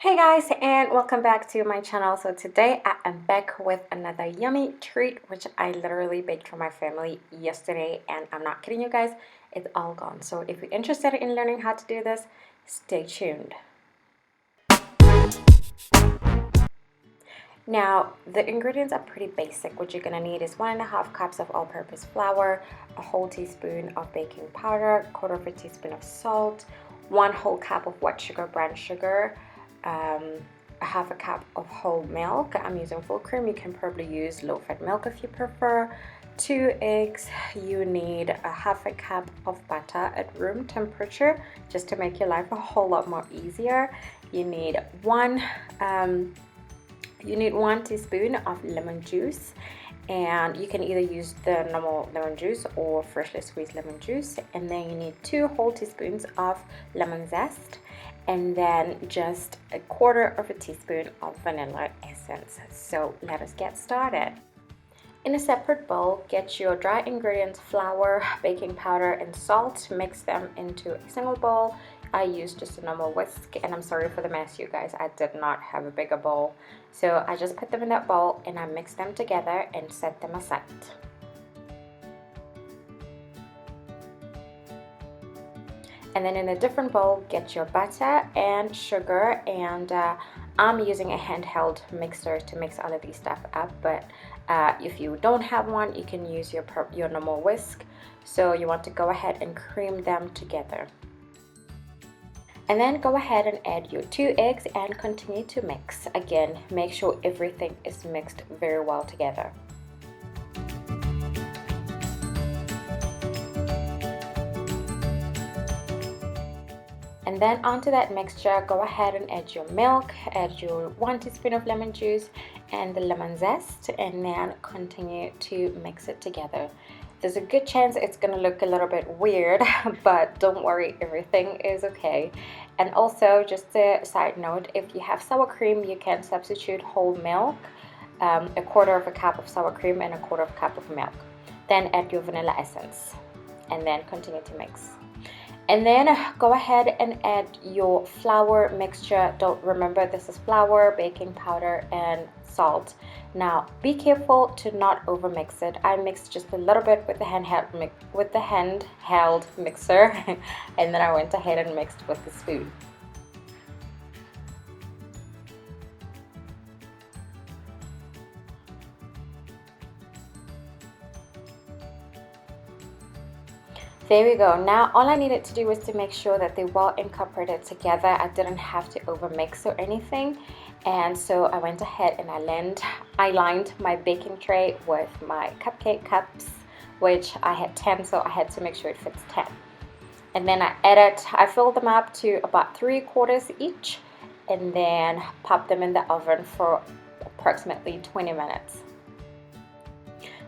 Hey guys, and welcome back to my channel. So today I am back with another yummy treat which I literally baked for my family yesterday, and I'm not kidding you guys, it's all gone. So if you're interested in learning how to do this, stay tuned. Now the ingredients are pretty basic. What you're gonna need is 1.5 cups of all-purpose flour, a whole teaspoon of baking powder, 1/4 teaspoon of salt, 1 whole cup of white sugar, brown sugar, a 1/2 cup of whole milk. I'm using full cream. You can probably use low-fat milk if you prefer. 2 eggs. You need a 1/2 cup of butter at room temperature just to make your life a whole lot more easier. You need one teaspoon of lemon juice, and you can either use the normal lemon juice or freshly squeezed lemon juice. And then you need 2 whole teaspoons of lemon zest, and then just 1/4 teaspoon of vanilla essence. So let us get started. In a separate bowl, get your dry ingredients, flour, baking powder, and salt. Mix them into a single bowl. I used just a normal whisk, and I'm sorry for the mess, you guys. I did not have a bigger bowl. So I just put them in that bowl and I mixed them together and set them aside. And then in a different bowl, get your butter and sugar, and I'm using a handheld mixer to mix all of these stuff up, but if you don't have one, you can use your normal whisk. So you want to go ahead and cream them together. And then go ahead and add your 2 eggs and continue to mix. Again, make sure everything is mixed very well together. And then onto that mixture, go ahead and add your milk, add your 1 teaspoon of lemon juice and the lemon zest, and then continue to mix it together. There's a good chance it's going to look a little bit weird, but don't worry, everything is okay. And also, just a side note, if you have sour cream, you can substitute whole milk, 1/4 cup of sour cream and 1/4 cup of milk. Then add your vanilla essence and then continue to mix. And then go ahead and add your flour mixture. Don't remember, this is flour, baking powder, and salt. Now be careful to not over mix it. I mixed just a little bit with the handheld mixer and then I went ahead and mixed with the spoon. There we go. Now all I needed to do was to make sure that they well incorporated together. I didn't have to over mix or anything, and so I went ahead and I lined my baking tray with my cupcake cups, which I had 10, so I had to make sure it fits 10. And then I filled them up to about 3/4 each, and then popped them in the oven for approximately 20 minutes.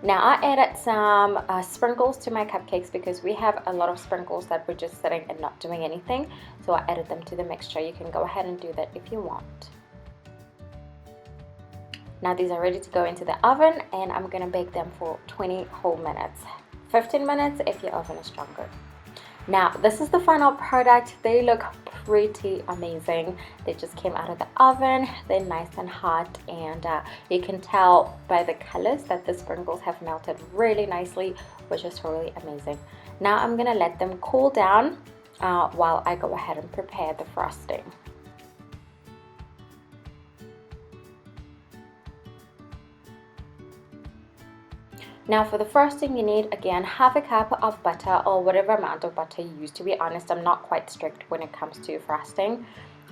Now I added some sprinkles to my cupcakes because we have a lot of sprinkles that were just sitting and not doing anything. So I added them to the mixture. You can go ahead and do that if you want. Now these are ready to go into the oven, and I'm going to bake them for 20 whole minutes. 15 minutes if your oven is stronger. Now this is the final product. They look pretty amazing. They just came out of the oven. They're nice and hot, and you can tell by the colors that the sprinkles have melted really nicely, which is really amazing. Now I'm gonna let them cool down while I go ahead and prepare the frosting. Now for the frosting, you need, again, 1/2 cup of butter or whatever amount of butter you use. To be honest, I'm not quite strict when it comes to frosting.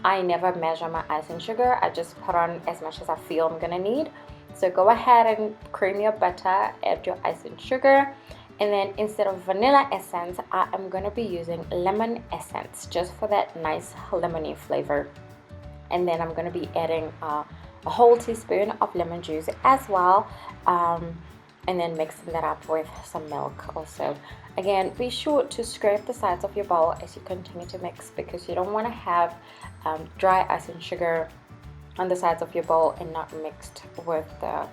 I never measure my icing sugar. I just put on as much as I feel I'm gonna need. So go ahead and cream your butter, add your icing sugar, and then instead of vanilla essence, I am gonna be using lemon essence just for that nice lemony flavor. And then I'm gonna be adding a whole teaspoon of lemon juice as well. And then mixing that up with some milk also. Again, be sure to scrape the sides of your bowl as you continue to mix, because you don't want to have dry icing sugar on the sides of your bowl and not mixed with the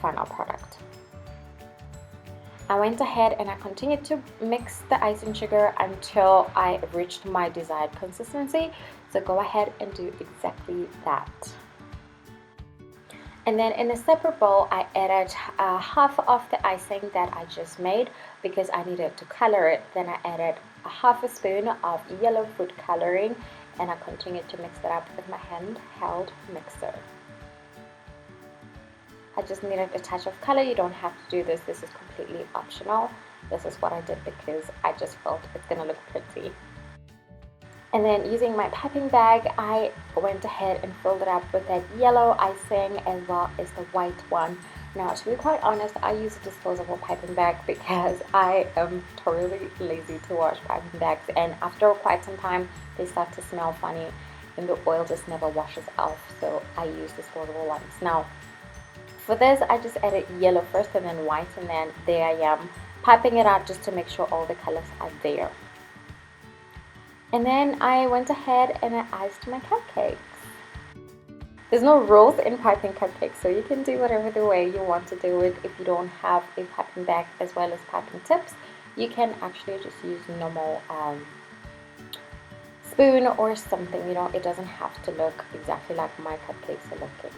final product. I went ahead and I continued to mix the icing sugar until I reached my desired consistency. So go ahead and do exactly that. And then in a separate bowl, I added half of the icing that I just made because I needed to color it. Then I added a half a spoon of yellow food coloring, and I continued to mix that up with my handheld mixer. I just needed a touch of color. You don't have to do this. This is completely optional. This is what I did because I just felt it's gonna look pretty. And then using my piping bag, I went ahead and filled it up with that yellow icing as well as the white one. Now, to be quite honest, I use a disposable piping bag because I am totally lazy to wash piping bags, and after quite some time they start to smell funny and the oil just never washes off, so I use disposable ones. Now, for this, I just added yellow first and then white, and then there I am piping it out just to make sure all the colors are there. And then I went ahead and I iced my cupcakes. There's no rules in piping cupcakes, so you can do whatever the way you want to do it. If you don't have a piping bag as well as piping tips, you can actually just use normal spoon or something. You know, it doesn't have to look exactly like my cupcakes are looking.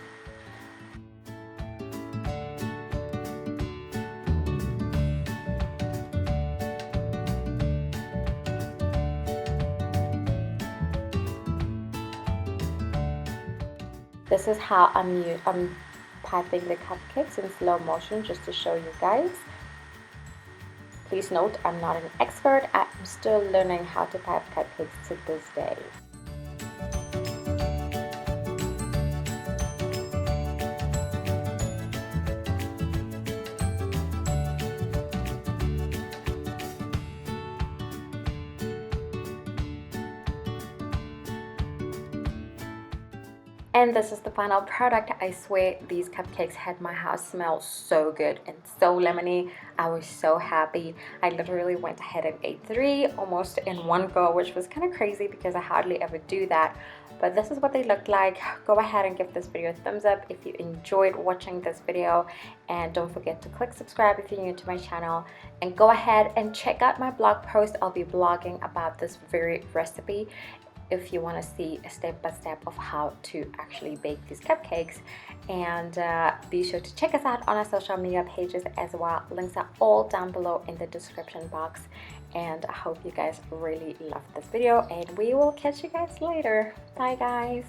This is how I'm piping the cupcakes in slow motion just to show you guys. Please note, I'm not an expert. I'm still learning how to pipe cupcakes to this day. And this is the final product. I swear these cupcakes had my house smell so good and so lemony. I was so happy. I literally went ahead and ate 3 almost in one go, which was kind of crazy because I hardly ever do that. But this is what they look like. Go ahead and give this video a thumbs up if you enjoyed watching this video, and don't forget to click subscribe if you're new to my channel, and go ahead and check out my blog post. I'll be blogging about this very recipe if you want to see a step-by-step of how to actually bake these cupcakes. And be sure to check us out on our social media pages as well. Links are all down below in the description box. And I hope you guys really loved this video, and we will catch you guys later. Bye guys.